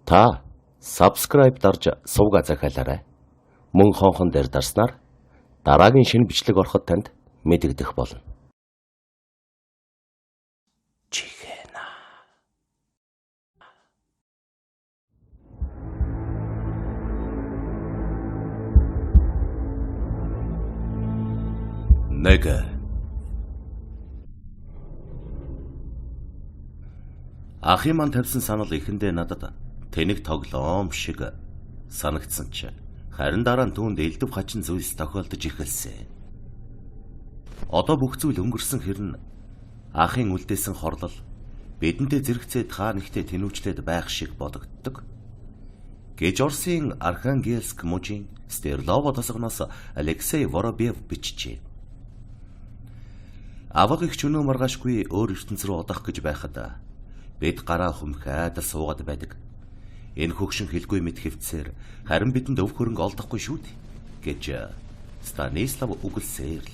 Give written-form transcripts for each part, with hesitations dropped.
Та subscribe дарж сувга захиалаарай. Мөн хонхон дээр дарснаар дараагийн шинэ бичлэг ороход танд мэдэгдэх болно. Чихэна. Нэг Ахын маань тавьсан санал ихэндээ надад тэнэг тоглоом шиг санагдсан ч харин дараа нь түүнд элдв хачин зүйлс тохиолдож эхэлсэн. Одоо бүх зүйл өнгөрсөн хэрнэ ахын үлдээсэн хорлол бидэнтэй зэрэгцээд хаа нэгтээ тэнүүжлээд байх шиг бодогддог. Гэж Оросын Архангельск мужийн Стерлово тосгоноос Алексей Воробьев бичжээ. Аваг их чөнөө маргаашгүй өөр ертөнц рүү одох гэж байхад бид гараа хүмхээд суугаад байдаг. Энэ хөгшин хэлгүй мэд хэвцээр харин бидэнд өв хөрөнгө олдохгүй шүү дээ гэж Станислав үгэлсээр л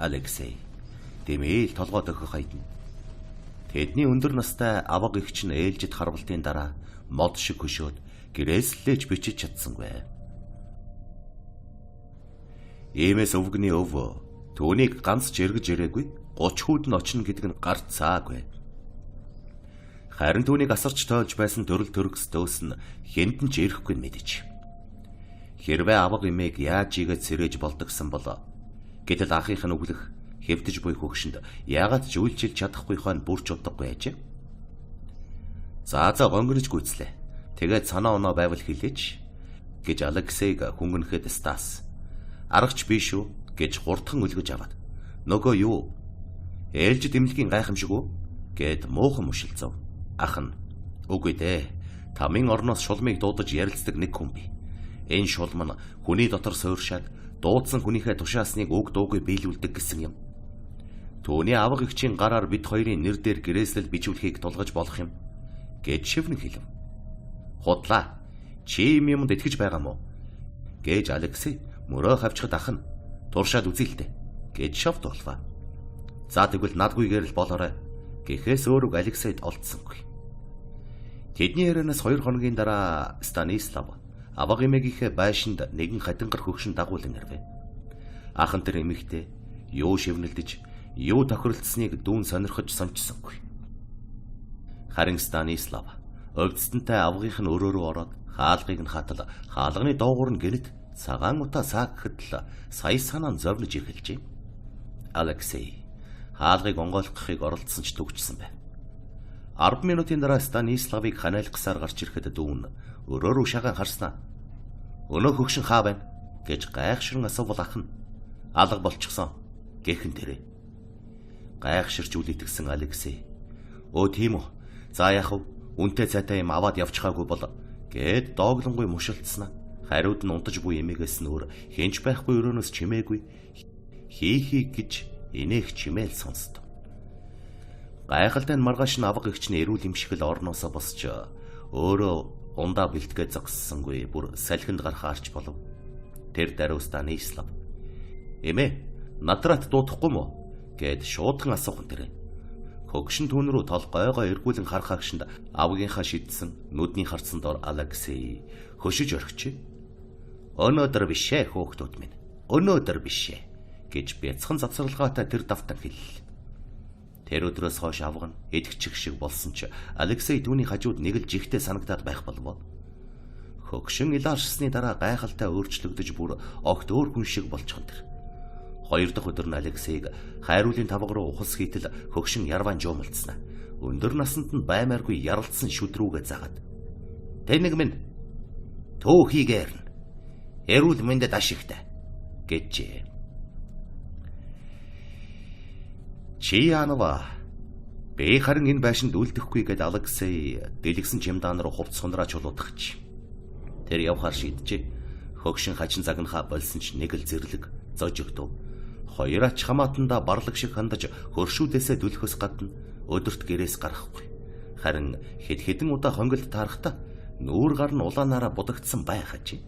Алексей дэмээл толгойд өгөх хайдна. Тэдний өндөр настай аваг эгч нь ээлжид харвалтын дараа мод шиг хөшөөд гэрээслэж бичиж чадсангүй. Иймээс өвгний өв түүнийг ганц ч эргэж ирээгүй 30 хүүд нь очно гэдэг нь гарт цаагүй. Харин түүнийг асарч тоолж байсан төрөл төрөс дөөс нь хэндэн ч ирэхгүй мэдэж. Хэрвээ аваг эмээг яаж игээд сэрэж болдогсон бол гэтэл ахынх нь өглөх хэвдэж буй хөгшөнд яагаад ч үйлчилж чадахгүй хойно бүрч удахгүй ажээ. За гонгорж гүйцлээ. Тэгээд санаа оноо байвал хэлээч гэж Алексейг хөнгөнөхөд Стас. Аргач биш үү гэж хурдхан өлгөж аваад. Нөгөө юу? Ээлж дэмлэгийн гайхамшиг үү гэд муухан мушилцав. Ах нь үгүй дээ. Тамийн орноос шулмыг дуудаж ярилцдаг нэг хүн бий. Энэ шулм нь хүний дотор сууршаад дуудсан хүнийхээ тушаасныг үг дуугүй биелүүлдэг гэсэн юм. Түүний аваг эгчийн гараар бид хоёрын нэр дээр гэрээслэл бичүүлэхийг тулгаж болох юм гэж шивнэг хэлв. Худлаа. Чи юмд итгэж байгаа мó? Гэж Алексей мөрөө хавчхад ах нь туршаад үзэлтэй гэж шовдуулва. За тэгвэл надгүйгээр л болоорой гэхээс өөрөг Алексейд олдсонгүй. Тэдний ярианаас 2 хоногийн дараа Станислав аваг эмээгийнхээ байшинд нэгэн хатингар хөгшин дагуулan ирвэ. Ахын тэр эмэгтэй юу шивнэлдэж, юу тохиролцсныг дүүн сонирхож сончсонгүй. Харин Станислав өвдстөнтэй авгийнх нь өрөөрөө ороод хаалгыг нь хатал, хаалганы доогуур нь гэнэт цагаан утаа саагхэд л сая санаа зовнож эхэлжээ. Алексей хаалгыг онгойлгохыг оролдсон ч төгжсөн байв. 10 минутын дараа Станиславыг ханиалгасаар гарч ирэхэд дүүн өрөөрөө шагаан харснаа. Өнөө хөгшин хаа байна гэж гайхширн асуувал ах нь алга болчихсон гэхэн тэрэ. Гайхширч үлэтгсэн Алексей. Өө тийм үү. За яах вэ? Үнтэй цайтай юм аваад явчихаагүй бол гэд дооглонгуй мушилцснаа. Хариуд нь унтаж буй эмээгээс нь өөр хинч байхгүй өрөөнөөс чимээгүй хий гэж инээх чимээл сонсдог. Гайхалтай маргааш нь аваг эгч нь эрүүл имшигэл орноосоо босч өөрөө ундаа бэлтгээ зогссонгүй бүр салхинд гарахаарч болов. Тэр даруй Станислав эмээ надрат дуудахгүй мó гэд шуудхан асуухан тэрэ. Хөгшин түүн рүү тол гойгоо эргүүлэн харахаагшинд авгийнхаа шидсэн нүдний харцсан дор Алексей хөшөж орхичээ. Өнөөдөр бишээ хөөхтүүд минь. Өнөөдөр бишээ гэж бяцхан завсралгаатай тэр давтан хэллээ. Тэр өдрөөс хойш авга нь эдгчих шиг болсон ч Алексей түүний хажууд нэг л жигтэй санагдаад байх болов. Хөгшин илааршсны дараа гайхалтай өөрчлөгдөж бүр огт өөр хүн шиг болчихсон тэр. 2 дахь өдөр нь Алексейг хайруулын тавга руу ухас хийтэл хөгшин ярван жуумалцсан. Өндөр насанд нь баймааргүй яралцсан шүдрүүгээ загаад. Тэнэг минь түүхийгээр нь эрүүл мэндэд ашигтай гэжээ. Чи яанава? Би харин энэ байшинд үлдэхгүй гэд Алексей дэлгсэн чемодан руу хувц сунраа чулуудахч. Тэр явхаар шийджээ. Хөгшин хачин загнахаа болсон ч нэг л зэрлэг зожигдов. 2 ач хамаатанда барлаг шиг хандаж хөршүүдээсээ дүлхөөс гадна өдөрт гэрээс гарахгүй. Харин хэд хэдэн удаа хонголд таарахтаа нүүр гар нь улаанаараа будагдсан байхаж.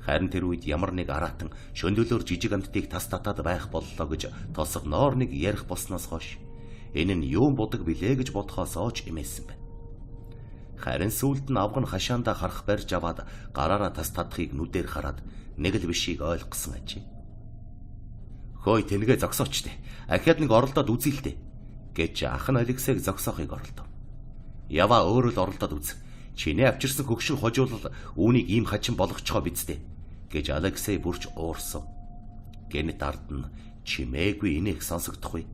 Харин тэр үед ямар нэг аратан шөнөөлөөр жижиг амттыг тас татаад байх боллоо гэж тосгоноор нэг ярих болсноос хойш энэ нь юу будаг билээ гэж бодхоос оож эмээсэн байна. Харин сүүлд нь авга нь хашаандаа харах барьж аваад гараараа тас тадахыг нүдээр хараад нэг л бишийг ойлгосон ажээ. Хөөе тэнгээ зогсооч те. Ахиад нэг оролдоод үзье л те. Гэж ах нь Алексейг зогсоохыг оролдов. Яваа өөрөө л оролдоод үз. Чиний авчирсан хөгшин хожуулал үүнийг ийм хачин болгочихоо биз дээ. Гэж Алексей бүрч уурсан. Гэнэт ард нь чимээгүй инех сонсогдохгүй.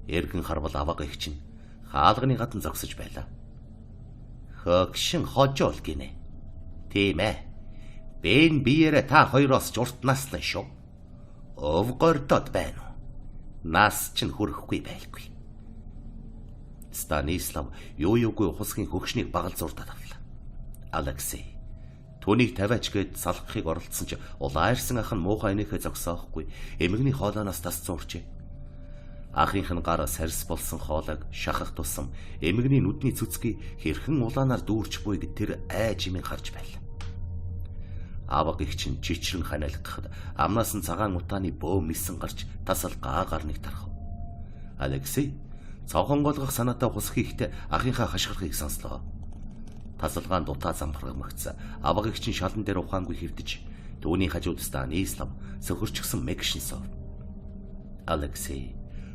Эргэн харвал авага их чинь хаалганы гадна зогсож байлаа. Хөгшин хожуул гинэ. Тийм ээ. Бэн биеэрээ та хоёроос ч урт наслан шүү. Өвгөрдөд байна уу? Нас чинь хүрэхгүй байлгүй. Станислав юугүй ухасгийн хөгшнийг багалзуурдаад авлаа. Алексей түүнийг тавиач гээд салхахыг оролдсон ч улаарсан ах нь муухай инээхэ зогсоохгүй эмгэгний хоолойноос тас зуурчээ. Ахынх нь гар сарс болсон хоолойг шахах тусам эмгэгний нүдний цүцгийг хэрхэн улаанаар дүүрч буй гэд тэр айж имэн харж байлаа. Аваг их чинь жичрэн ханиалгахад амнаас нь цагаан утааны бөө мисэн гарч тасал гаа гарныг тархав. Алексей цавхонгоолгох санаатай хусах ихтэй ахынхаа хашгирахыг сонслоо. Тасалгаан дутаа замхрагмагц аваг их чинь шалан дээр ухаангүй хэвдэж түүний хажууд Станислав сөхөрчгсөн мэгшин сов. Алексей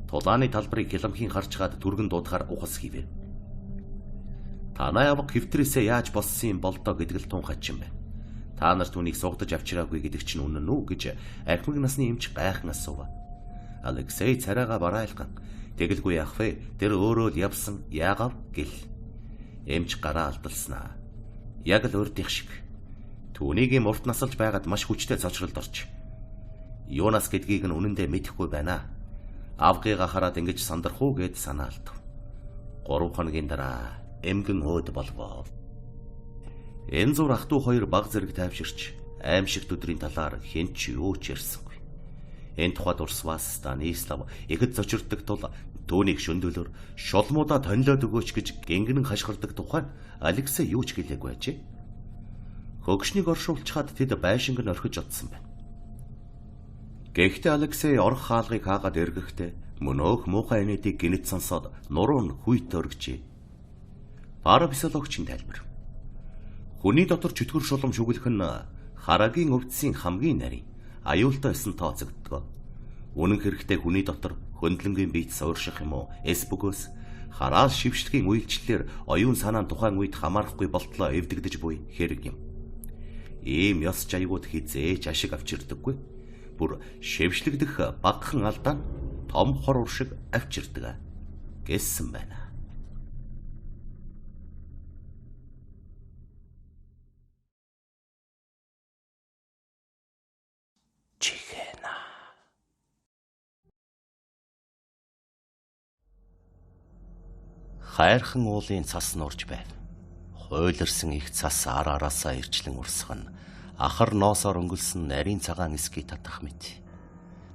тулааны талбарыг хяламхийн харж гад түргэн дуудахаар ухас хийвэ. Танай аваг хэвтрээсээ яаж болсон юм бол доо гэдэг л тун хачин байна. Та нар түүнийг сугдаж авчираагүй гэдэг чинь үнэн үү гэж архимаг насны эмч гайхан асуув. Алексей царайгаа бараалган тэгэлгүй яах вэ? Тэр өөрөө л явсан яагав гэл. Эмч гараа алдалснаа. Яг л урдих шиг. Түүнийг юм урт насалж байгаад маш хүчтэй цочролд орч. Юунаас гэдгийг нь үнэндээ мэдэхгүй байна. Авгыгаа хараад ингэж сандрах уу гэд санаалт. 3 хоногийн дараа эмгэн өөд болвоо. Энэ зур ах トゥ хоёр баг зэрэг тайвширч аимшигт өдрийн талаар хэн ч юу ч ярьсангүй. Энэ тухайд урсваас Станислав ихэд зочирддаг тул түүнийг шөндөлөөр шулмуудаа тонилоод өгөөч гэж гингэн хашгирдаг тухай Алексей юу ч хэлээгүй ажээ. Хөгшнийг оршуулчаад тэд байшинг нь орхиж одсон байна. Гэхдээ Алексей орох хаалгыг хаагаад эргэхдээ мөнөөх муухай инээдийг гинэт сонсоод нуруу нь хүйт өргөжээ. Парапсихологчийн тайлбар. Хүний дотор чөтгөр шулам шүглэх нь харагийн өвдсөн хамгийн нарийн аюултай эсэн тооцогддог. Үнэн хэрэгтээ хүний дотор хөндлөнгийн биет суурших юм уу? Эсбөгөөс хараал шившлэгийн үйлчлэлээр оюун санаа тухайн үед хамаарахгүй болтлоо эвдэгдэж буй хэрэг юм. Ийм ёс жайгууд хизээч ашиг авчирдаггүй. Бүр шившлэгдэх багахан алдаа том хор уршиг авчирдаг гэсэн байна. Хайрхан уулын цас нурж байв. Хуйларсан их цас араасаа ирчлэн урсгана. Ахар ноосоор өнгөлсөн нарийн цагаан эсгийг татах мэт.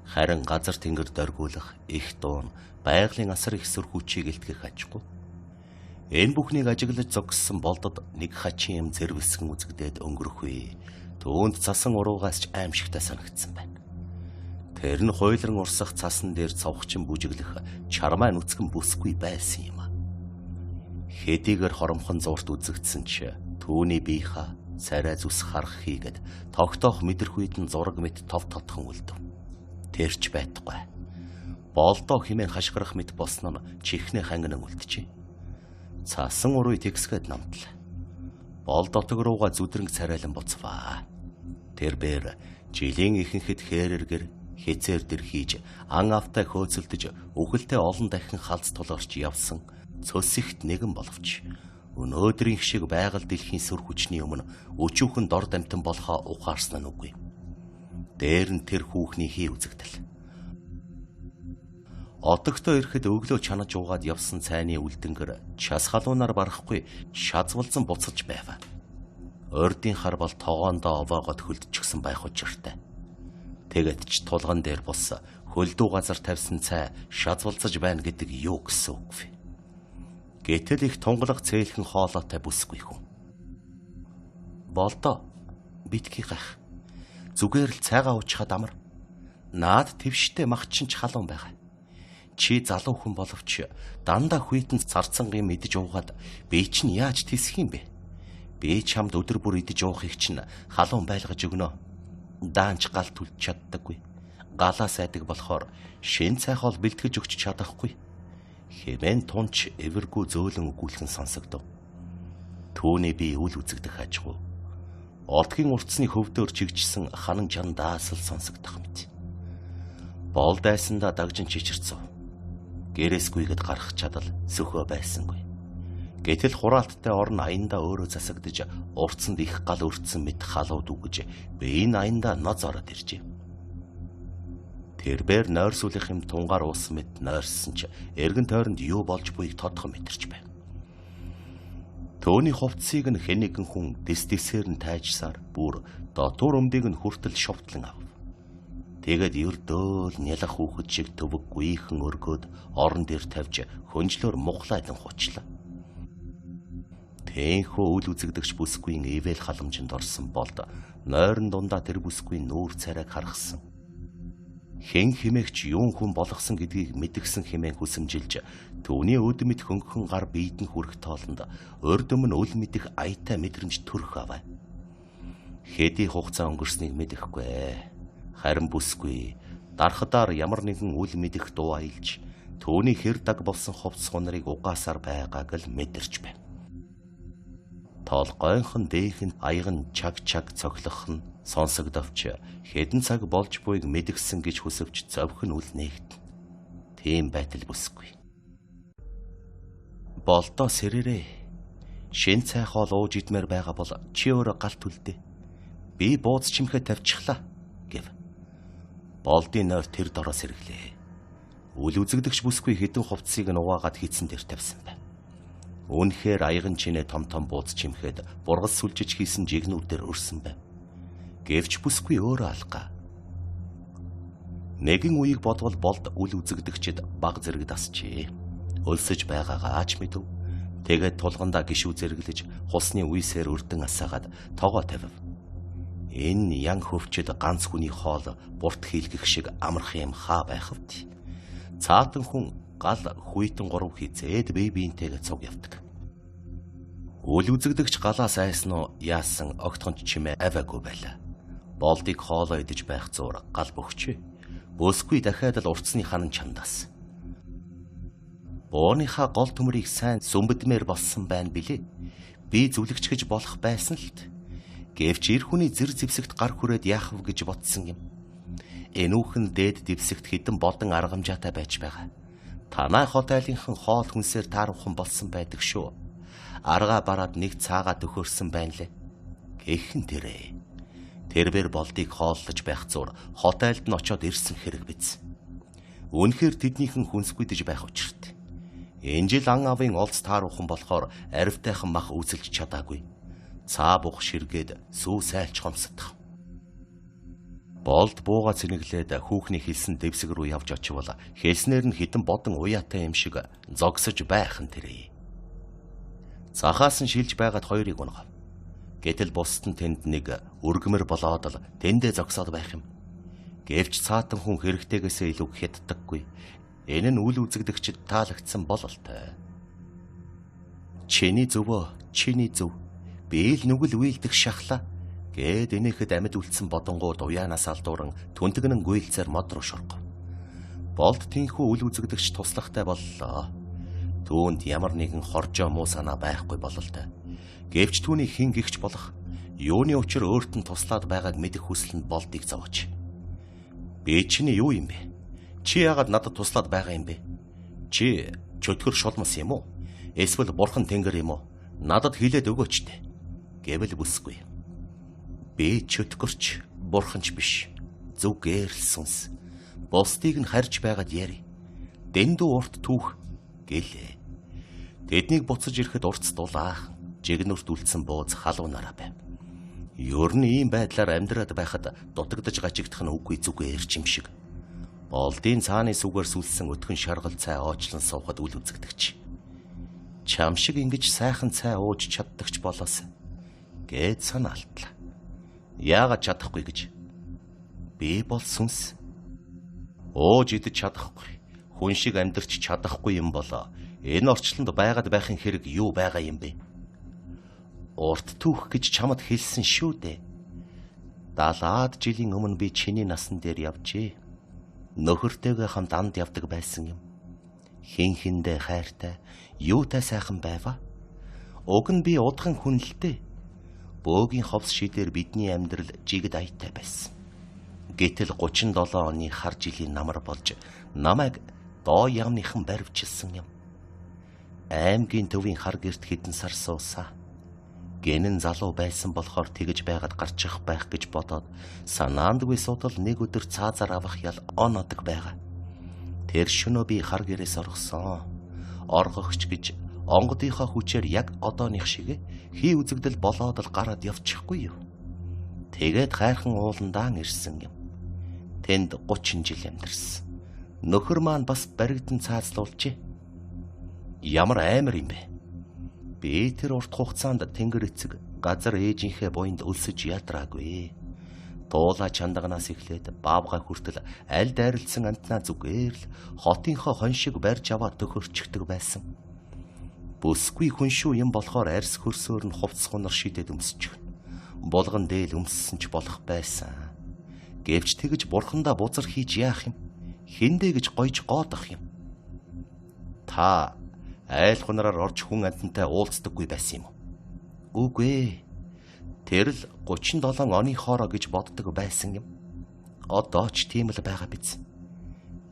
Харин газар тэнгэр дөргүүлэх их дуун байгалийн асар их сүр хүчийг илтгэх ажгүй. Энэ бүхнийг ажиглаж зогссон болдод нэг хачин юм зэрвэлсгэн үзэгдээд өнгөрөхгүй. Түүнд цасан уруугаас ч аимшигтай санагдсан байна. Тэр нь хуйлран урсах цасан дээр цовхчин бүжиглэх чармаа нүцгэн бүсгүй байсан юм. Хэдийгээр хоромхон зурт үзэгдсэн ч түүний биеха царай зүс харах хийгээд тогтоох мэдрэхүйд нь зураг мэт тов тодхон үлдэв. Тэрч байтугай. Болдоо химэн хашгирах мэт болсон нь чихнээ ханган үлджээ. Цасан уруу тэгсгээд намтлаа. Бол дотог руугаа зүдрэнг царайлан буцваа. Тэр бээр жилийн ихэнхэд хээрэргэр хэцээр дэр хийж ан автай хөөцөлдөж үхэлтэй олон дахин халз тулгарч явсан цөсөгт нэгэн боловч өнөөдрийн шиг байгаль дэлхийн сүр хүчний өмнө өчүүхэн дор дамтан болохоо ухаарсан нь үгүй. Дээр нь тэр хүүхний хий үзэгдэл. Отогтой ирэхэд өглөө чанаж уугаад явсан цайны үлдэнгэр час халуунаар барахгүй шазвалзан буцаж байв. Ордын хар бол тогоондоо овоогоод хөлдчихсэн байх учиртай. Тэгэд ч тулган дээр бус хөлдөө газар тавьсан цай шазвалзаж байна гэдэг юу гэсэн үг вэ? Гэтэл их тунгалаг цээлхэн хоолойтой бүсгүй хүн. Болдоо битгий гах. Зүгээр л цайгаа уучхад амар. Наад твштэй мах чинь ч халуун байгаа. Чи залуу хүн боловч дандаа хүйтэн царцангийн мэдж уугаад би чинь яаж тисэх юм бэ? Би чамд өдөр бүр идэж уухыг чинь халуун байлгаж өгнө. Даанч гал түлж чаддаггүй. Галаа сайдаг болохоор шин цайхол бэлтгэж өгч чадахгүй. Хэмээн тунч эвэргүй зөөлөн өгүүлхэн сонсогдов. Түүний би үл үзэгдэх ажгүй. Олдгийн уртсны хөвдөр чигжсэн ханан жандаас л сонсогдох мэт. Боол дайсандаа дагжин чичирцв. Гэрээсгүйгэд гарах чадал сөхөө байсангүй. Гэтэл хураалттай орн аяндаа өөрөө засагдж уртсанд их гал өртсөн мэт халууд үгэж би энэ аяндаа ноз ороод иржээ. Тэрбээр нойрсуулах юм тунгаар уусан мэт нойрсон ч эргэн тойронд юу болж буйг тодхон мэдэрч байв. Төөний хувцсыг нь хэн нэгэн хүн дэс-дэсээр нь тайжсаар бүр дотуур өмдийг нь хүртэл шовтлон ав. Тэгээд ердөөл нялах хүүхэд шиг төвөг гүйхэн өргөөд орон дээр тавьж хөнжлөөр мухлайлан хучлаа. Тэнхүү үл үзэгдэгч бүсгүйн ивэл халамжинд орсон болд нойрон дундаа тэр бүсгүйн нүүр царайг харгасан. Хэн химээгч юун хүн болгосон гэдгийг мэдгсэн хэмээн хүсэмжилж түүний өд мэд хөнгөн гар биедэн хүрэх тоолонд урд өмнө үл мэдэх аятай мэдрэмж төрөх аваа. Хэдий хугацаа өнгөрснийг мэдэхгүй. Харин бүсгүй дархадаар ямар нэгэн үл мэдэх дуу аялж түүний хэр даг болсон хувцс хунарыг угаасаар байгааг л мэдэрч байв. Толгойнхон дээхэнд аяган чаг цоглох нь сонсогдовч хэдэн цаг болж буйг мэдгсэн гэж хүсвч зовхон үл нээгдэн. Тийм байтал бүсгүй. Болдоо сэрээрээ. Шин цайхол ууж идмээр байгаа бол чи өөрөө галт үлдээ. Би бууз чимхээ тавьчихлаа гэв. Болдын нойр тэр дороо сэргэлээ. Үл үзэгдэгч бүсгүй хэдэн хувцсыг нь угаагаад хийцэн дээр тавьсан байна. Үнэхээр аяган чинээ том бууз чимхэд бургас сүлжиж хийсэн жигнүүр дээр өрсөн байна. Гэвч бүсгүй өөрөө алгаа. Нэгэн үеийг бодвол болд үл үзэгдэгчэд баг зэрэг дасчээ. Өлсөж байгаагаа ач мэдв. Тэгээд тулгандаа гişүү зэрэглэж хусны үесээр өрдөн асаагаад тоогоо тавив. Энэ ян хөвчөд ганц хүний хоол бурт хийлгэх шиг амарх юм хаа байх вэ? Цаатан хүн гал хүйтэн гурав хизээд бие биентэйгээ цуг явдаг. Үл үзэгдэгч галаас айсан уу яасан огтхонч чимээ аваагүй байлаа. Болдыг хоолоо идэж байх зуур гал бөхчээ. Бөөсгүй дахиад л уртсны ханан чандаас. Бооныхаа гол төмрийг сайн сүмбэдмээр болсон байна билээ. Би зүлэгч гэж болох байсан л т. Гэвч эр хүний зэр зэвсэгт гар хүрээд яах вэ гэж бодсон юм. Энүүхэн дээд дэвсэгт хідэн болон аргамжаатай байж байгаа. Танай хот айлынхан хоол хүнсээр тааруухан болсон байдаг шүү. Аргаа бараад нэг цаагаа төхөрсөн байна лээ. Гэхэн тэрэ. Тэрбэр болдыг хооллож байх зур хот айлд нь очоод ирсэн хэрэг биз. Үнэхээр тэднийхэн хүнсгүйдэж байх учиртай. Энэ жил ан авын олц тааруухан болохоор аривтайхан мах үзэлж чадаагүй. Цаа бух ширгээд сүү сайлч хомсдох. Болд бууга цэнэглээд хүүхний хэлсэн дэвсэг рүү явж очивол хэлснээр нь хідэн бодон уяатай юм шиг зогсож байхан тэрэ. Цахаас нь шилж байгаад хоёрыг унгав. Гэтэл бусд нь тэнд нэг өргөмөр болоод л тэндээ зогсоод байх юм. Гэвч цаатан хүн хэрэгтэйгээсээ илүү хятдаггүй. Энэ нь үл үзэгдэгчд таалагдсан бололтой. Чиний зөв. Би л нүгэл үйлдэх шахлаа. Гэд энийхэд амьд үлдсэн бодонгууд уяанаас алдууран түнтгэнэн гүйлцээр мод руу шоргов. Болд тийхүү үл үзэгдэгч туслахтай боллоо. Түүнд ямар нэгэн хоржоо муу санаа байхгүй бололтой. Гэвч түүний хин гихч болох юуны учир өөрт нь туслаад байгааг мэдэх хүсэл нь болдыг зовж. Би чиний юу юм бэ? Чи яагаад надад туслаад байгаа юм бэ? Чи чөтгөр шулмас юм уу? Эсвэл бурхан тэнгэр юм уу? Надад хэлээд өгөөч дээ. Гэвэл бүсгүй. Би чөтгөрч, бурханч биш. Зүгээр л сүнс. Бусдыг нь харж байгаад яри. Дэндүү урт түүх гэлээ. Тэднийг буцаж ирэхэд уртс дулаах, жигнүрт үлдсэн бууз халуунараа байв. Ер нь ийм байдлаар амьдраад байхад дутагдж гажигдах нь үгүй зүгээр юм шиг. Болдын цааны сүгээр сүлсэн өтгөн шаргал цай оочлон суухад үл үзэгдэгч. Чам шиг ингэж сайхан цай ууж чаддагч болоос гэд санаалтлаа. Яагаад чадахгүй гэж? Би бол сүнс. Ууж идэж чадахгүй. Хүн шиг амьдрч чадахгүй юм болоо. Энэ орчлонд байгаад байхын хэрэг юу байгаа юм бэ? Урт түүх гэж чамд хэлсэн шүү дээ. 70-аад жилийн өмнө би чиний насан дээр явжээ. Нөхөртэйгээ хамт анд явдаг байсан юм. Хин хиндэ хайртай, юутай сайхан байваа. Уг нь би удхан хүн л дээ. Бөөгийн ховс шидээр бидний амьдрал жигд аятай байсан. Гэтэл 37 оны хар жилийн намар болж намайг доо яамныхан баривчилсан юм. Аймгийн төвийн хар гэрт хэдэн сар суусаа. Гэнэн залуу байсан болохоор тэгж байгаад гарчих байх гэж бодоод санаандгүй судал нэг өдөр цаазаар авах ял онодог байгаа. Тэр шөнөө би хар гэрээс оргосон. Оргогч гэж онгодынхаа хүчээр яг одооных шиг хий үзэгдэл болоод л гараад явчихгүй юу. Тэгээд хайрхан ууландаан ирсэн юм. Тэнд 30 жил амьдарсан. Нөхөр маань бас баригдан цаазлуулжээ. Ямар амар юм бэ? Би тэр урт хугацаанд тэнгэр эцэг газар ээжийнхээ буйнд өлсөж ядраагүй. Дуула чандагнаас эхлээд баавга хүртэл аль дайралсан амтнаа зүгээр л хотынхоо хон шиг барьж аваад төхөрчгдөг байсан. Бүсгүй хүн шүү юм болохоор арьс хөрсөөр нь хувцс хунар шидэд өмсчихв. Булган дээл өмссөн ч болох байсан. Гэвч тэгж бурхандаа бузар хийж яах юм? Хиндэ гэж гойж гоодох юм. Та айл хунараар орж хүн амьтантай уулздаггүй байсан юм уу? Үгүй ээ. Тэр л 37 оны хоороо гэж боддог байсан юм. Одоо ч тийм л байгаа биз.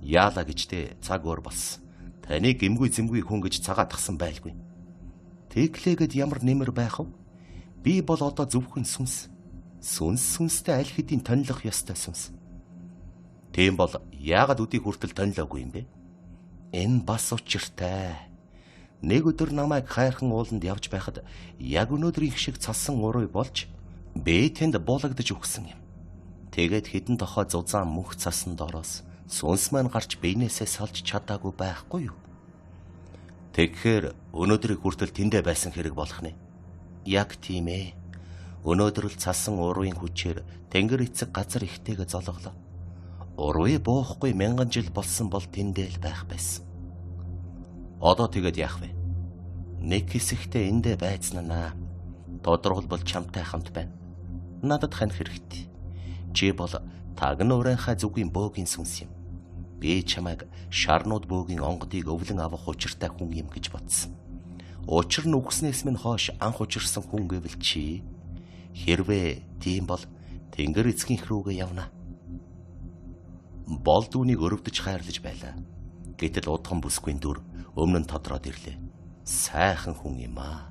Яала гэжтэй цаг өөр болсон. Таныг эмгүй зэмгүй хүн гэж цагаатгсан байлгүй. Тэглээгээд ямар нэмэр байх вэ? Би бол одоо зөвхөн сүнс. Сүнстэй аль хэдийн тонилох ёстой сүнс. Тийм бол яагаад үдий хүртэл тонилоогүй юм бэ? Энэ бас учиртай. Нэг өдөр намайг хайрхан ууланд явж байхад яг өнөөдрийн шиг цасан уруу болж би тэнд буулагдаж өгсөн юм. Тэгээд хідэн тохой зузаан мөнх цасан дороос сүнс маань гарч биенээсээ салж чадаагүй байхгүй юу? Тэгэхээр өнөөдрийг хүртэл тэндэ байсан хэрэг болох нэ. Яг тийм ээ. Өнөөдөр л цасан уруугийн хүчээр тэнгэр эцэг газар ихтэйгээ золголоо. Уруу буухгүй 1000 жил болсон бол тэндээ л байх байсан. Одоо тэгээд яах вэ? Нэг хэсэгтээ эндэ байцнаа. Тодорхойлбол чамтай хамт байна. Надад хань хэрэгтэй. Чи бол тагнуурынхаа зүгийн бөөгийн сүнс юм. Би чамайг шарнууд бөөгийн онгодыг өвлөн авах учиртай хүн юм гэж бодсон. Учир нь үгснээс минь хойш анх учирсан хүн гэвэл чи. Хэрвээ тийм бол тэнгэр эцгийн рүүгээ явна. Болдуунийг өрөвдөж хайрлаж байлаа. Гэтэл удхан бүсгүй дүр өмнө нь тодроод ирлээ. Сайхан хүн юм аа.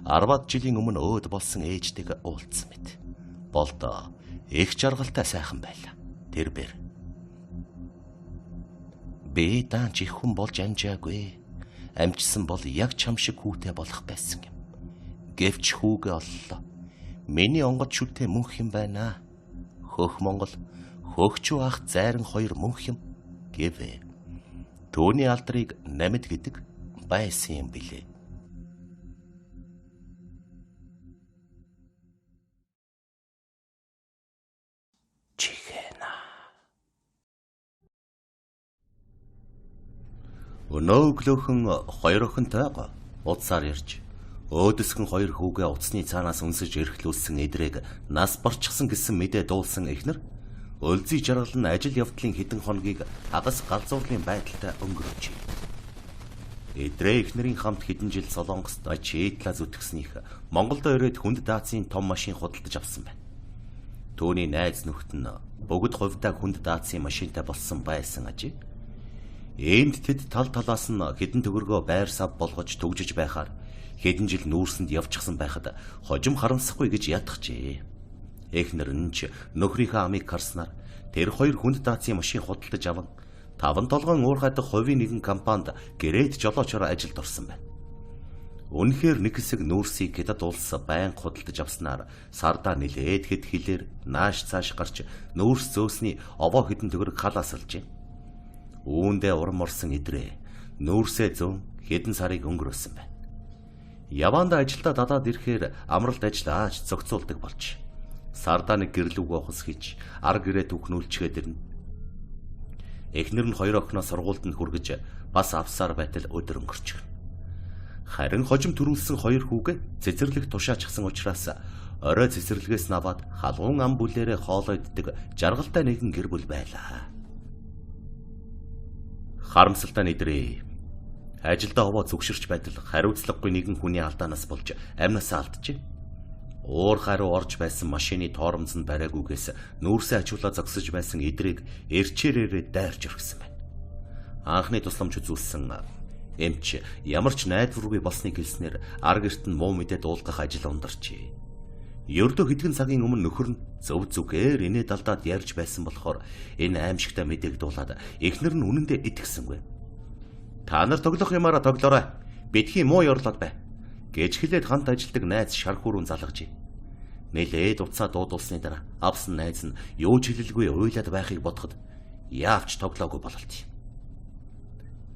10 жилийн өмнө өөд болсон ээжтэйг уулзсан мэт. Болдоо их жаргалтай сайхан байлаа. Тэр бэр. Би даанч их хүн болж амжаагүй. Амжсан бол яг чам шиг хүүтэй болох байсан юм. Гэвч хүүгээ оллоо. Миний онгод шүлтэй мөнх юм байна. Хөх Монгол хөгчүү ах зайран 2 мөнх юм гэвэ. Төвний алдрыг намид гэдэг байсан юм билээ. Чихэна. Өнөө өглөөхөн 2 охинтойгоо утсаар ирж өөдөсгөн 2 хүүгээ утасны цаанаас өнсөж эрхлүүлсэн эдрийг нас барчихсан гэсэн мэдээ дуулсан эхнэр өлзий жаргал нь ажил явдлын хэдэн хоногийг хагас галзуурлын байдалтай өнгөрөөж. Эдрээ эхнэрийн хамт хэдэн жил Солонгост ачиитла зүтгэснийх Монголд ирээд хүнд даацын том машин худалдаж авсан байна. Төвний найз нөхд нь бүгд хувьдаа хүнд даацын машинтай болсон байсан ажээ. Энд тэд тал талаас нь хэдэн төгрөгөө байр сав болгож төгжиж байхаар хэдэн жил нүүрсэнд явчихсан байхад хожим харамсахгүй гэж ятгахжээ. Эхнэр нь ч нөхрийнхөө амийг харснаар тэр 2 хүнд даацын машин худалдаж аван 5 толгойн уурхайдах хувийн нэгэн компанид гэрээд жолоочоор ажилд орсон байна. Үнэхээр нэг хэсэг нүүрсийг хятад улс байнга худалдаж авснаар сардаа нилээд хэд хилээр нааш цааш гарч нүүрс зөөсний овоо хэдэн төгрөг халаасалжээ. Үүндээ урам орсон эдрээ нүүрсээ зөн хэдэн сарыг өнгөрөөсөн байна. Яваанда ажилдаа дадаад ирэхээр амралт ажил ааж зохицуулдаг болж сардаа нэг гэрлүүгөө хус хийж ар гэрээ түхнүүлчгээд ирнэ. Эхнэр нь хоёр охиноо сургуульд нь хүргэж бас авсаар байтал өдөр өнгөрчихнө. Харин хожим төрүүлсэн хоёр хүүгээ цэцэрлэг тушаачсан учраас орой цэцэрлэгээс наваад халуун ам бүлээрээ хоолоо иддэг жаргалтай нэгэн гэр бүл байлаа. Харамсалтай нэдрээ. Ажилдаа овоо зүгширч байтал хариуцлагагүй нэгэн хүний алдаанаас болж амнасаа алдчихэ. Уур хариу орж байсан машины тоормз нь бариагүйгээс нүүрсээ ачуулаа зогсож байсан эдрийг эрчээрээрээ дайрж өргсөн байна. Анхны тусламж үзүүлсэн эмч ямар ч найдваргүй болсныг хэлснээр ар герт нь муу мэдээ дуулгах ажил ундарчээ. Ердөө хэдхэн цагийн өмнө нөхөр нь зөв зүгээр инээ далдаад ярьж байсан болохоор энэ аимшигтай мэдээг дуулаад эхнэр нь үнэндээ итгэсэнгүй. Та нар тоглох юмараа тоглоорой. Бидхий муу ёрлоод бай. Гэж хэлээд хамт ажилдаг найз шархуурун залгажээ. Нэлээд уцаа дуудуулсны дараа авсан найз нь юу ч хэлэлгүй уйлаад байхыг бодоход яавч тоглоогүй бололт.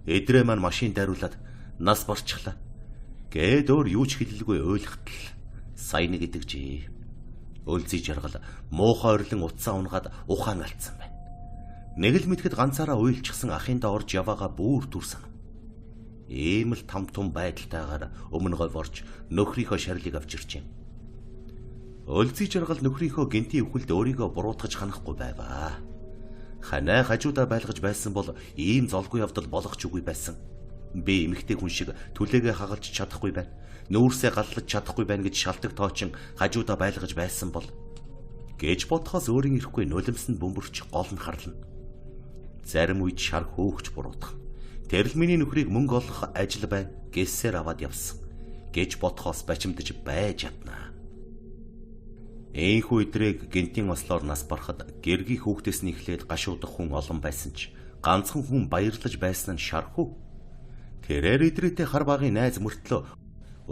Эдрээ маань машин дайруулад нас барчихлаа. Гээд өөр юу ч хэлэлгүй уйлахтал сайн нэг идэвчээ. Өлзий жаргал муухай орлон уцаа унгаад ухаан алдсан байна. Нэг л мэдхэд ганцаараа уйлчихсан ахындаа орж яваага бүр дүрсэн. Ийм л там том байдалтайгаар өмнө говь орж нөхрийнхөө шарлыг авч иржээ. Өлзий жаргал нөхрийнхөө гинтийн өвхөлд өөрийгөө буруутгаж ханахгүй байваа. Ханаа хажуудаа байлгаж байсан бол ийм золгүй явдал болох ч үгүй байсан. Би эмэгтэй хүн шиг түлээгээ хагалж чадахгүй байна. Нүүрсээ галлаж чадахгүй байна гэж шалтак тоочин хажуудаа байлгаж байсан бол гэж бодхоос өөрийн ирэхгүй нулимсанд бөмбөрч гол нь харлана. Зарим үед шар хөөгч буруутах. Тэрл миний нөхрийг мөнгө олох ажил байна гэсээр аваад явсан гэж бодхоос бачимдаж байж чаднаа. Энэхүү өдрийг гинтийн ослоор нас барахад гэргийн хүүхдээс нь эхлээд гашуудах хүн олон байсан ч ганцхан хүн баярлаж байсан нь шархуу. Тэрээр идрээтэй хар багын найз мөртлөө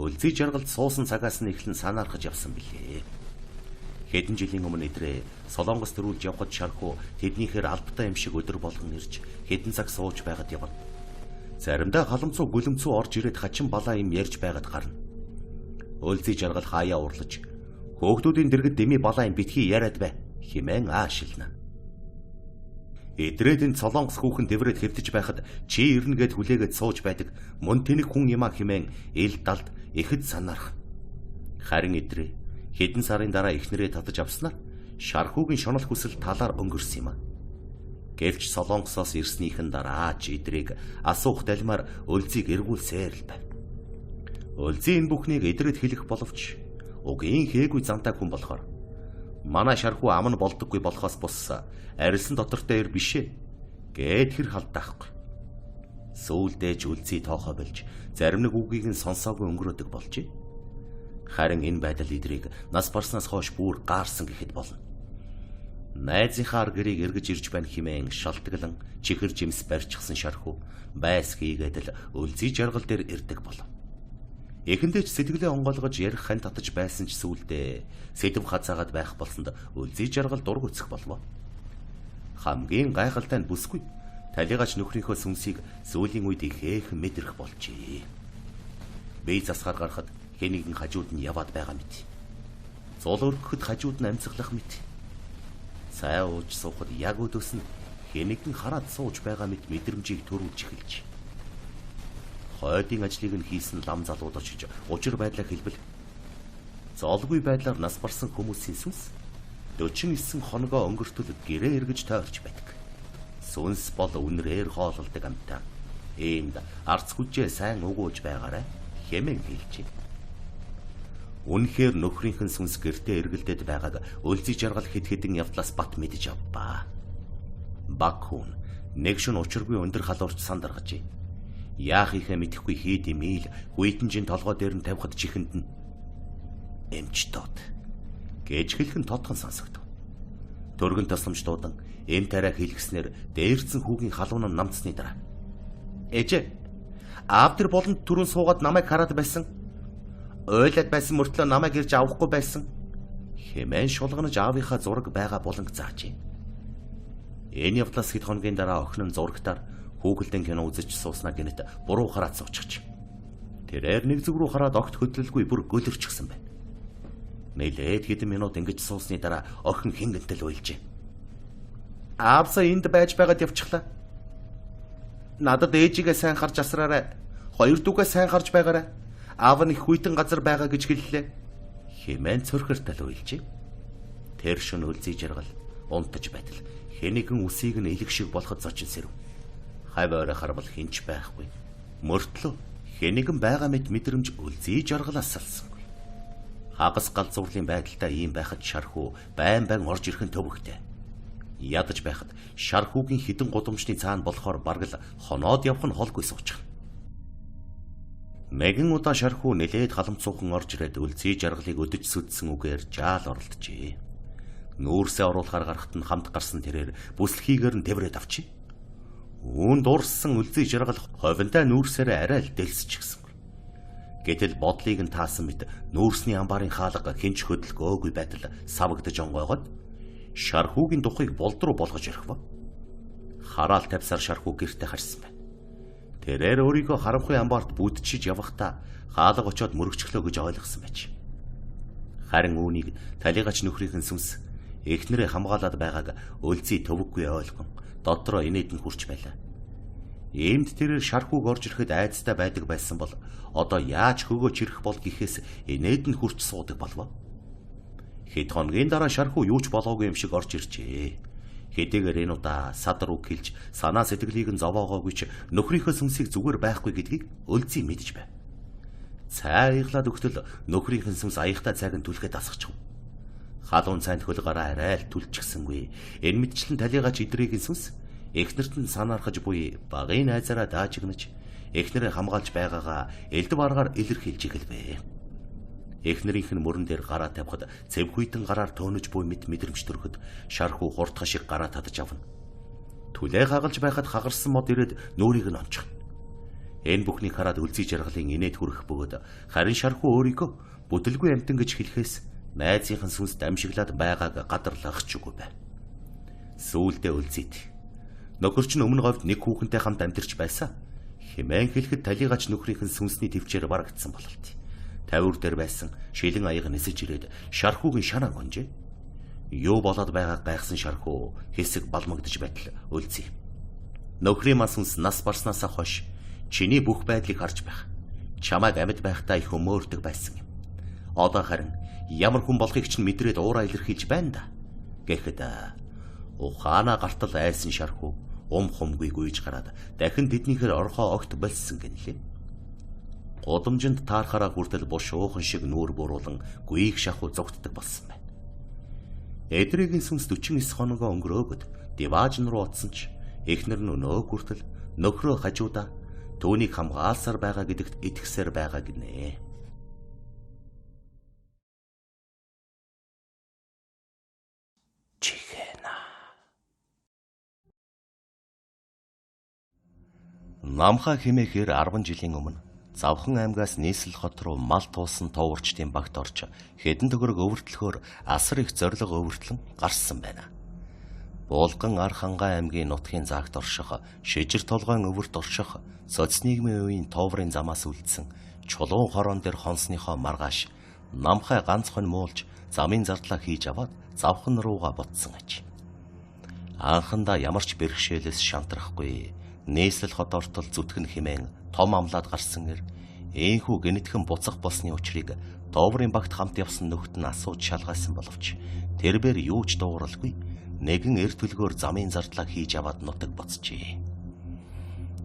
өлзий жаргалд суусан цагаас нь эхлэн санаархаж явсан билээ. Хэдэн жилийн өмнө идрээ Солонгос төрүүлж явхад шархуу тэднийхээр албатай юм шиг өдөр болгон ирж хэдэн цаг сууж байгаад явна. Заримдаа халамцуу гүлэмцүү орж ирээд хачин балаа юм ярьж байгаад гарна. Өлзий жаргал хаяа урлаж хөөгдүүдийн дэргэд дэми балаа юм битгий яриад бай хэмээн аашилна. Эдрээдэн Солонгос хүүхэн дэврээд хэвтэж байхад чи ирнэ гэд хүлээгээд сууж байдаг мөн тэнэг хүн юмаа хэмээн ил далд ихэд санаарх. Харин эдрээ хэдэн сарын дараа эхнэрээ татаж авснаар шархуугийн шонол хүсэл талаар өнгөрсөн юм а. Гэвч Солонгосоос ирснийхэн дараа ч эдрийг асуух далмаар өлзийг эргүүлсээр л байв. Өлзий энэ бүхнийг эдрээд хэлэх боловч угийн хээгүй зантай хүн болохоор манай шархуу ам нь болдоггүй болохоос бус арилсан дотортой ир бишээ гэд хэр халдаахгүй. Сүүлдээ ч өлзий тоохоо болж зарим нэг үгийг нь сонсоогүй өнгөрөөдөг болжээ. Харин энэ байдал эдрийг нас барснаас хойш бүр гаарсан гэхэд болно. Найзынхаа ар гэрийг эргэж ирж байна хэмээн шалтгаглан чихэр жимс барьчихсан шархуу байс хийгээд л өлзий жаргал дээр ирдэг болов. Эхэндээ ч сэтгэлээ онгойлгож ярих хань татаж байсан ч сүүлдээ сэдэв хазаагаад байх болсонд өлзий жаргал дург өцөх болов. Хамгийн гайхалтай нь бүсгүй талигач нөхрийнхөө сүнсийг сүүлийн үед ихээх мэдрэх болжээ. Би засгаар гарахад хэнийгэн хажууд нь яваад байгаа мэт. Зул өргөхөд хажууд нь амьсгалах мэт. Цай ууж суухад яг өдөөс нь хэнийгэн хараад сууж байгаа мэт мэдрэмжийг төрүүлж эхэлж. Хойдын ажлыг нь хийсэн лам залууд очиж учир байдлаа хэлбэл золгүй байдлаар нас барсан хүмүүсийн сүнс 49 хоногоо өнгөртөл гэрээ эргэж тойрч байдаг. Сүнс бол үнрээр хоололдог амтаа. Иймд арц хүчээ сайн угууж байгаарай хэмээн хэлжээ. Үнэхээр нөхрийнхэн сүнс гэртээ эргэлдээд байгааг өлзий жаргал хэд хэдэн явдлаас бат мэдэж авбаа. Баг хүн нэг шин учиргүй өндөр халуурч сандаргажээ. Яах ихэ мэдэхгүй хийд имэйл хүйтэнжин толгой дээр нь тавихад чихэнд нь эмчтод гэж хэлхэн тодхон сонсогдов. Төргөн тасламж дуудан эм тарай хэлгэснээр дээрцэн хүүгийн халуун нь намцсны дараа ээжээ аав тэр болонд түрүүн суугаад намайг хараад байсан. Ойлаад байсан мөртлөө намайг ирж авахгүй байсан хэмээн шулганаж аавынхаа зураг байгаа буланг заажээ. Энэ явдлаас хэд хоногийн дараа охин нь зурагтаар Хүүгэлдэн кино үзэж сууснаа гэнэт буруу хараад суучихч. Тэрээр нэг зүг рүү хараад огт хөдлөлгүй бүр гөлөрчихсэн байна. Нэлээд хэдэн минут ингэж суусны дараа охин хингэнтэл уйлжээ. Аавсаа энд байж байгаад явчихлаа. Надад ээжигээ сайн харж асраарай. Хоёр дүүгээ сайн харж байгаарай. Аав нь их хүйтэн газар байгаа гэж хэллээ. Хэмээн цөрхөртөл уйлжээ. Тэр шөнө үлзий жаргал унтаж байтал хэнийгэн үсийг нь элэг шиг болоход зочин сэрв. Хав орой харвал хинч байхгүй. Мөртлөө хэнийгэн байгаа мэд мэдрэмж үлзий жаргалаас салсангүй. Хагас галзуурлын байдалтай ийм байхад шархуу байн орж ирэх нь төвөгтэй. Ядаж байхад шархуугийн хідэн гудамжны цаана болохоор бараг л хоноод явах нь холгүй суучих. Нэгэн удаа шархуу нэлээд халамцуухан орж ирээд үлзий жаргалыг өдөж сүдсэн үгээр жаал оролдожээ. Нүүрсээ оруулахаар гарахт нь хамт гарсан тэрээр бүслэхийгээр нь тэврээд авчи. Үүн дуурсан үлзий жаргал ховинтай нүүрсээрээ арай л дэлсчихсэн. Гэтэл бодлыг нь таасан мэт нүүрсний амбарын хаалга хинч хөдөлгөөгүй байтал савагдаж онгойгоод шархуугийн духыг болд руу болгож орхив. Хараал тавьсаар шархуу гэртээ харсан байна. Тэрээр өөрийгөө харанхуй амбарт бүдчиж явахдаа хаалга очоод мөрөгчлөө гэж ойлгосон байж. Харин үүнийг талигач нөхрийнхэн сүнс эхнэрээ хамгаалаад байгааг үлзий төвөггүй ойлгон дотроо инээдэн хүрч байлаа. Иймд тэрээр шархууг орж ирэхэд айцтай байдаг байсан бол одоо яаж хөгөөч ирэх бол гэхээс инээдэн хүрч суудаг болов. Хэд хоногийн дараа шархуу юуч болоогүй юм шиг орж иржээ. Хэдийгээр энэ удаа садар үг хэлж санаа сэтгэлийг нь зовоогоогүй ч нөхрийнхөө сүнсийг зүгээр байхгүй гэдгийг үлзий мэдж байв. Цай аяглаад өгтөл нөхрийнхэн сүнс аяхтай цайг нь түлхээд асгачих. Халуун цайнд хөлгаараа арай л түлчихсэнгүй. Энэ мэдчлэн талигач идрийн сүнс эхнэрт нь санаархаж буй багын найзаараа даажигнаж эхнэрээ хамгаалж байгаагаа элдв аргаар илэрхийлж эхэлвэ. Эхнэрийнх нь мөрөн дээр гараа тавихад цэвхүйтэн гараар төөнөж буй мэдрэмж төрөхөд шархуу хурдхан шиг гараа татаж авна. Түлээ хагалж байхад хагарсан мод ирээд нүүрийг нь ончих. Энэ бүхнийг хараад үлзий жаргалын инээд хүрэх бөгөөд харин шархуу өөрийгөө бүдэлгүй амтан гэж хэлэхээс найзынхан сүнс дамжиглаад байгааг гадарлах ч үгүй байв. Сүүлдээ үлзийд нөхөрч нь өмнө говьд нэг хүүхэнтэй хамт амьдарч байсан. Хэмээн хэлэхэд талигач нөхрийнхэн сүнсний төвчээр барагдсан бололт. Тавиур дээр байсан шилэн аяг нисэж ирээд шархуугийн шанаа гонжээ. Юу болоод байгааг гайхсан шархуу хэсэг балмагдж байтал үлзий. Нөхрийн мас сүнс нас барснаасаа хойш чиний бүх байдлыг харж байх. Чамайг амьд байхдаа их өмөөрдөг байсан юм. Одоо харин ямар хүн болохыг чинь мэдрээд уураа илэрхийлж байна да. Гэхэд ухаанаа гартал айсан шархуу хумгүй гүйж гараад дахин тэднийхэр орхоо огт болсон гэнэлээ. Гудамжинд таархараа хүртэл бушуухан шиг нүүр буруулан гүйг шахуу зогтдог болсон байна. Эдрэгийн сүнс 49 хоногоо өнгөрөөгд диваажн руу утсан ч эхнэр нь өнөө хүртэл нөхрөө хажуудаа түүнийг хамгаалсаар байгаа гэдэгт итгэсээр байгаа гинэ. Чихэна. Намхаа хэмээхээр 10 жилийн өмнө Завхан аймгаас нийслэл хот руу мал туусан товурчдын багт орж хэдэн төгрөг өвөртлөхөөр асар их зориг өвөртлөн гарсан байна. Булган Архангай аймгийн нутгийн заагт орших, шижир толгойн өвөрт орших, соц нийгмийн үеийн товрын замаас үлдсэн чулуун хорон дээр хонсныхоо маргааш намхай ганц хон муулж замын зардлаа хийж аваад Завхан руугаа ботсон аж. Анхандаа ямар ч бэрхшээлээс шантрахгүй нийслэл хот ортол зүтгэн хэмээн том амлаад гарсан Ээнхүү гэнэтхэн буцах болсны учрыг Товрын багт хамт явсан нөхд нь асууж шалгаасан боловч тэрбээр юу ч дууралгүй нэгэн эр төлгөөр замын зардлаа хийж аваад нутаг боцжээ.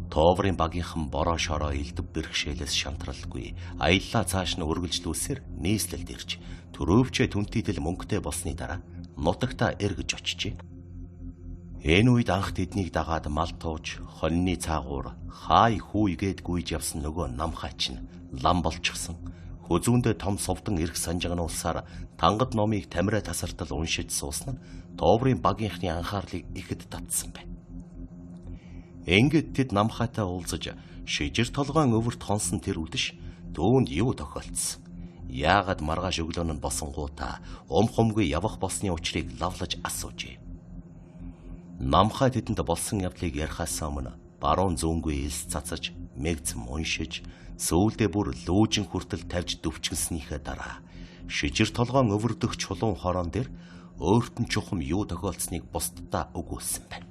Товрын багийнхан бороо шороо элдв бэрхшээлээс шантралгүй аяллаа цааш нь үргэлжлүүлсээр нийслэлд ирж төрөвчөө түнтийдэл мөнгөтэй болсны дараа нутагтаа эргэж очижээ. Энэ үед анх тэднийг дагаад мал тууж хоньны цаагуур хаай хүүйгээд гүйж явсан нөгөө намхаач нь лам болчихсон. Хүзүүндээ том совдон эрх санжигнуулсаар тангад номыг тамираа тасартал уншиж суусан нь Товрын багийнхны анхаарлыг ихэд татсан байна. Ингээд тэд намхаатай уулзаж шижир толгойн өвөрт хонсон тэр үдэш түүнд юу тохиолдсон? Яагаад маргааш өглөө нь босонгуудаа хумгүй явах болсны учрыг лавлаж асуужээ. Намхай тэдэнд болсон явдлыг ярихаас өмнө баруун зүүнгүй элс цацаж, мэгзэм уншиж, сүүлдээ бүр лүүжин хүртэл тавьж дөвчгөнснийхээ дараа шижир толгоон өвөрдөх чулуун хорон дээр өөрт нь чухам юу тохиолдсныг бусдадаа өгүүлсэн байна.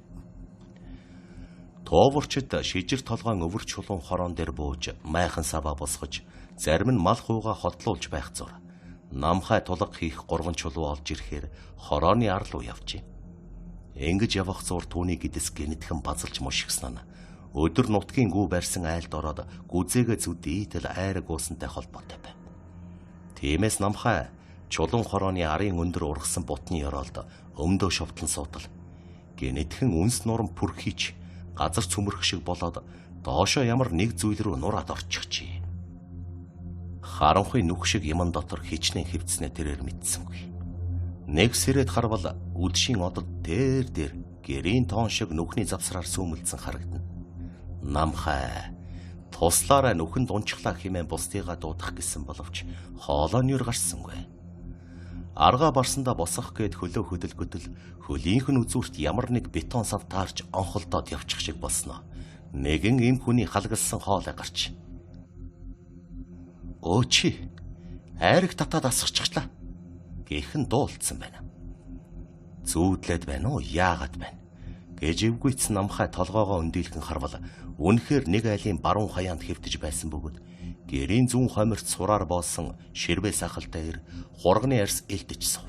Тооворчид шижир толгойн өвөр чулуун хороон дээр бууж майхан саваа босгож, зарим нь мал хууга хотлуулж байх зур. Намхай тулга хийх 3 чулуу олж ирэхээр хорооны ар руу явжээ. Ингэж явах зур түүний гэдэс гинэтхэн базалж мушигсан нь өдөр нутгийн гүү барьсан айлд ороод гүзээгээ зүдийтэл айраг уусантай холбоотой байв. Тиймээс намхай чулуун хорооны арын өндөр ургасан бутны ёроолд өмдөө шовтлон суудал. Гинэтхэн үнс нурам пүрхийч газар цөмөрх шиг болоод доошоо ямар нэг зүйл рүү нураад орчихжээ. Харанхуй нүх шиг юмн дотор хичнээн хөвцнээ тэрээр мэдсэнгүй. Нэг сэрэд харвал үдшийн одод дээр гэрийн тоон шиг нүхний завсраар сүмэлдсэн харагдана. Намхай туслаараа нүхэнд унчглаа хэмээн бусдыгаа дуудах гэсэн боловч хоолойн юр гарсангүй. Арга барсандаа босох гээд хөлөө хөдөлгөдөл хөлийнх нь үзүүрт ямар нэг бетон сав таарч онхолдоод явчих шиг болсноо. Нэгэн эм хүний халгалсан хоолой гарч. Өөчи айраг татаад асгачихлаа гэхэн дуулцсан байна. Зүүдлээд байна уу, яагаад байна гэж эвгүйц намхай толгоогоо өндийлгэн харвал үнэхээр нэг айлын баруун хаяанд хэвтэж байсан бөгөөд гэрийн зүүн хомирт сураар боосон ширвээ сахалтай ир хурганы арьс элдэж сув.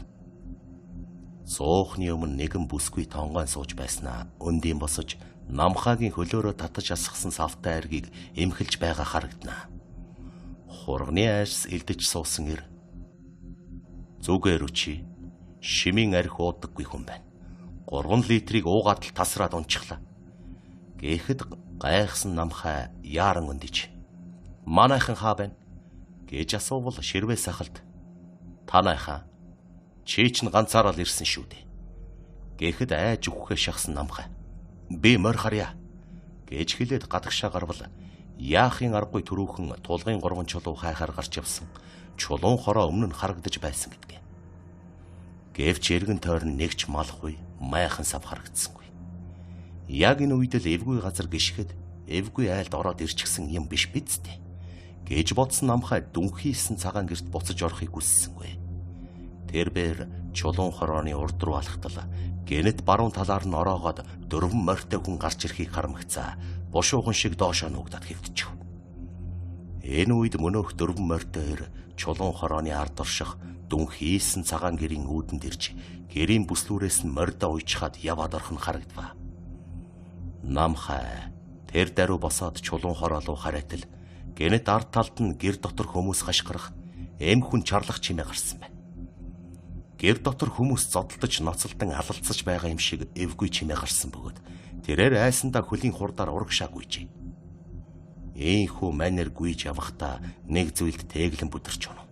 Суухны өмнө нэгэн бүсгүй тонгойн сууж байснаа өндийн босож намхайгийн хөлөөрөө татаж асгасан савтай аргийг эмхэлж байгаа харагдана. Хурганы арьс элдэж суусан ир зүгээр үчи шимийн арх уудаггүй хүн байна. 3 литрийг уугаад л тасраад унчихлаа. Гэхэд гайхсан намхай яаран өндиж манайхан хаа байна гэж асуувал ширвээ сахалт танайхаа чи ч ганцаараа л ирсэн шүү дээ гэхэд айж өгөхөө шахсан намхай би морь харьяа гэж хэлээд гадагшаа гарвал яахын аргагүй төрүүхэн тулгын 3 чулуу хайхаар гарч явсан чулуун хороо өмнө нь харагдаж байсан гэдгээ. Гэвч эргэн тойрон нэгч малхгүй майхан сав харагдсангүй. Яг энэ үед л эвгүй газар гიშгэд эвгүй айлд ороод ирчихсэн юм биш биз дээ гэж бодсон намхай дүнхийсэн цагаан гэрт буцаж орохыг хүссэнгүй. Тэрбээр чулуун хорооны урд руу алхтал гэнэт баруун талаар нь ороогоод 4 морьтой хүн гарч ирэхийг харамгцаа бушуухан шиг доошоо нуугдаад хэвтчихв. Энэ үед мөнөөх 4 морьтой чулуун хорооны ард орших дүнхийсэн цагаан гэрийн үүдэнд ирж гэрийн бүслүүрээс нь морьдоо уйчхаад яваад орох нь харагдав. Намхай тэр даруй босоод чулуун хороо руу харайтал гэнэт ард талд нь гэр дотор хүмүүс хашгирах эм хүн чарлах чимээ гарсан байна. Гэр дотор хүмүүс зодтолдож ноцолдон алалцаж байгаа юм шиг эвгүй чимээ гарсан бөгөөд тэрээр айсандаа хөлийн хурдаар урагшаа гүйжээ. Ийхүү манер гүйж явахдаа нэг зүйлд тэглэн бүдэрч онов.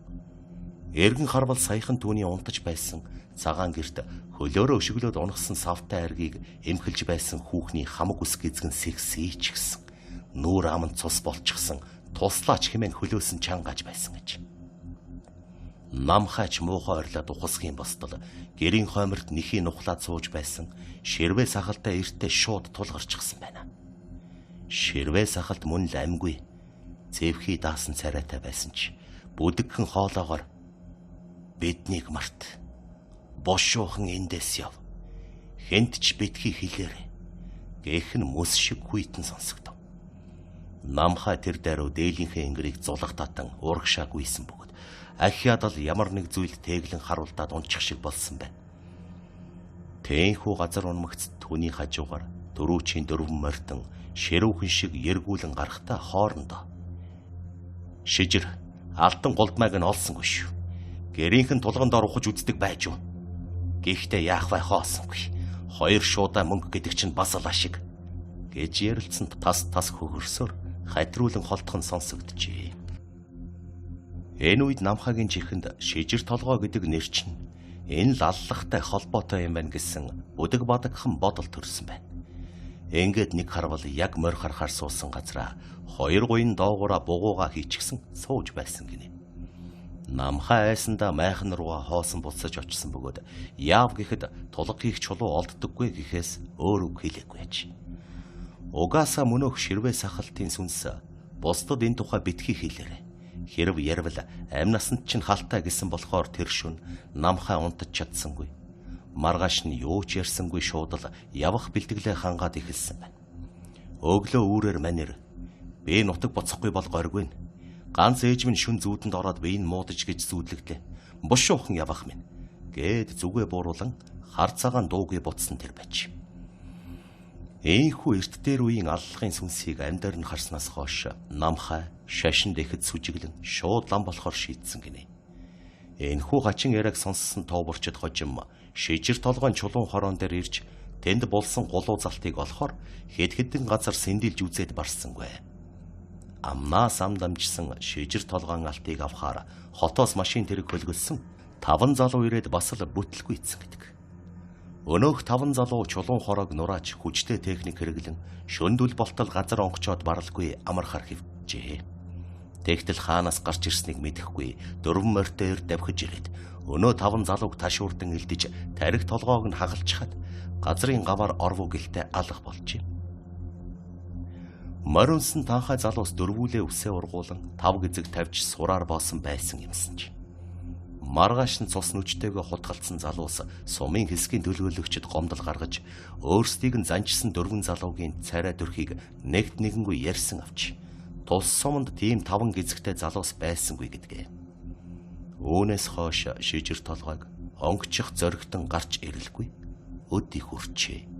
Эргэн харвал саяхан түүний унтаж байсан цагаан гэрт хөлөөрөө өшөглөөд унагсан савтай аргийг эмхэлж байсан хүүхний хамаг ус гизгэн сэгсийч гисэн. Нүүр аманд цус болчихсон туслаач хэмээн хөлөөсөн чангааж байсан гэж. Намхайч муухай орлоод ухасхийн бостол гэрийн хойморт нэхий нухлаад сууж байсан ширвээ сахалтай эртээ шууд тулгарчихсан байна. Ширвээ сахалт мөн л амьгүй зэвхий даасан царайтай байсан ч бүдэгхэн хоолоогоор биднийг март бошуухан эндээс яв хэнт ч битгий хэлээрэй гэх нь мөс шиг хүйтэн сонсогдов. Намхай тэр даруй дээлийнхээ ингэрийг зулгататан урагшаа гүйсэн бөгөөд ахиад л ямар нэг зүйл тэглэн харуулдаад унчих шиг болсон байна. Тээнхүү газар унмагц түүний хажуугаар дөрүүчийн 4 морьтон ширүүхэн шиг эргүүлэн гарахтаа хоорондоо шижир алтан голдмайг нь олсонгүй шүү. Гэрийнхэн тулган дор ухаж үздэг байж юу. Гэхдээ яах вэ хоосонгүй. 2 шуудаа мөнгө гэдэг чинь бас л ашиг гэж ярилцсанд тас хөгөрсөөр хатруулан холтхон сонсогджээ. Энэ үед намхагийн чихэнд шижир толгой гэдэг нэр чинь энэ л аллахтай холбоотой юм байна гэсэн бүдэг бадагхан бодол төрсөн байна. Ингээд нэг харвал яг морь харахаар суусан газраа 2 гуйн доогуура бугууга хийчихсэн сууж байсан гинэ. Намхай айсандаа майхан руугаа хоосон буцаж очсон бөгөөд яав гэхэд тулга хийх чулуу олддоггүй гэхээс өөр үг хэлээгүй аж. Угаасаа мөнөөх ширвээ сахалтын сүнс бусдад энэ тухай битгий хэлээрэй. Хэрв ярвал амь насанд чинь халтай гэсэн болохоор тэр шөнө намхай унтаж чадсангүй. Маргааш нь юу ч ярьсангүй шууд л явах бэлтгэлээ хангаад эхэлсэн байна. Өглөө үүрээр манер. Би нутаг буцахгүй бол горгүй. Ганц ээж минь шүн зүүдэнд ороод биеийг муудаж гэж зүүдлэгдлээ. Бушуухан явах минь. Гээд зүгээ бууруулан хар цагаан дуугүй буцсан тэр байж. Ийхүү эрт дээр үеийн аллахын сүнсийг амьдаар нь харснаас хойш намхай шашинд ихэд сүжиглэн шууд лам болохоор шийдсэн гинэ. Энэхүү хачин яриаг сонссон тооворчд хожим шижир толгойн чулуун хороон дээр ирж тэнд булсан гулуу залтыг олохоор хэд хэдэн газар сэндэлж үзээд барсангүй. Амнаас ам дамжсан шижир толгойн алтыг авахаар хотоос машин тэрэг хөлгөлсөн 5 залуу ирээд бас л бүтлгүй ийцэн гэдэг. Өнөөх 5 залуу чулуун хороог нурааж хүчтэй техник хэрэглэн шөндөл болтол газар онгочоод баралгүй амархаар хэвжээ. Тэгтэл хаанаас гарч ирснийг мэдэхгүй дөрвөн морьтоор давхиж ирээд өнөө 5 залууг ташуурдан элдэж тарих толгоог нь хагалчихад газрын гаваар орвуу гэлтэй алах болжээ. Моринсон танхай залуус дөрвүүлээ үсээ ургуулan 5 гизэг тавьж сураар боосон байсан юмсан ч. Маргааш нь цус нүчтэйгээ хутгалцсан залуус сумын хэсгийн төлөөлөгчд гомдол гаргаж өөрсдийг нь занчсан 4 залуугийн царай дөрхийг нэгт нэгэнгүй ярьсан авч тус суманд тийм 5 гизэгтэй залуус байсангүй гэдгээ. Үүнээс хойш шижир толгойг онгочих зоригтон гарч ирэлгүй өдий хүрчээ.